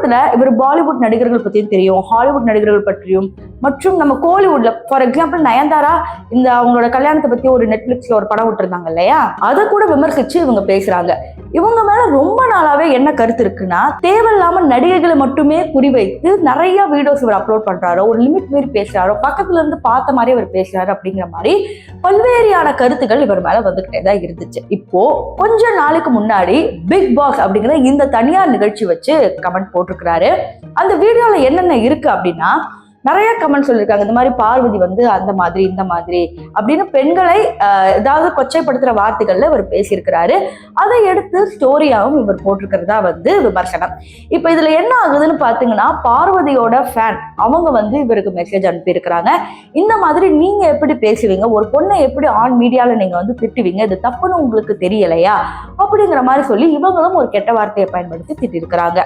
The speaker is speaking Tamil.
சமீபத்துல இவர் பாலிவுட் நடிகர்கள் பத்தியும் தெரியும், ஹாலிவுட் நடிகர்கள் பற்றியும், மற்றும் நம்ம கோலிவுட்ல ஃபார் எக்ஸாம்பிள் நயன்தாரா இந்த அவங்களோட கல்யாணத்தை பத்தி ஒரு நெட்ஃபிளிக்ஸ்ல ஒரு படம் விட்டுருந்தாங்க இல்லையா, அதை கூட விமர்சிச்சு இவங்க பேசுறாங்க. இவங்க மேல ரொம்ப நாளாவே என்ன கருத்து இருக்குன்னா, தேவையில்லாம நடிகைகளை மட்டுமே குறிவைத்து நிறைய வீடியோஸ் இவர் அப்லோட் பண்றாரோ, ஒரு லிமிட் மீறி பேசுறாரோ, பக்கத்துல இருந்து பார்த்த மாதிரி இவர் பேசுறாரு அப்படிங்கிற மாதிரி பல்வேறியான கருத்துக்கள் இவர் மேல வந்துகிட்டே தான் இருந்துச்சு. இப்போ கொஞ்ச நாளைக்கு முன்னாடி பிக் பாஸ் அப்படிங்கிற இந்த தனியார் நிகழ்ச்சி வச்சு கமெண்ட் போட்டிருக்கிறாரு. அந்த வீடியோல என்னென்ன இருக்கு அப்படின்னா, நிறைய கமெண்ட் சொல்லியிருக்காங்க. இந்த மாதிரி பார்வதி வந்து அந்த மாதிரி இந்த மாதிரி அப்படின்னு பெண்களை ஏதாவது கொச்சைப்படுத்துற வார்த்தைகள்ல இவர் பேசியிருக்கிறாரு. அதை எடுத்து ஸ்டோரியாவும் இவர் போட்டிருக்கிறதா வந்து விமர்சனம். இப்ப இதுல என்ன ஆகுதுன்னு பாத்தீங்கன்னா, பார்வதியோட ஃபேன் அவங்க வந்து இவருக்கு மெசேஜ் அனுப்பியிருக்கிறாங்க. இந்த மாதிரி நீங்க எப்படி பேசுவீங்க, ஒரு பொண்ணை எப்படி ஆன் மீடியால நீங்க வந்து திட்டுவீங்க, இது தப்புன்னு உங்களுக்கு தெரியலையா அப்படிங்கிற மாதிரி சொல்லி இவங்களும் ஒரு கெட்ட வார்த்தையை பயன்படுத்தி திட்டிருக்கிறாங்க.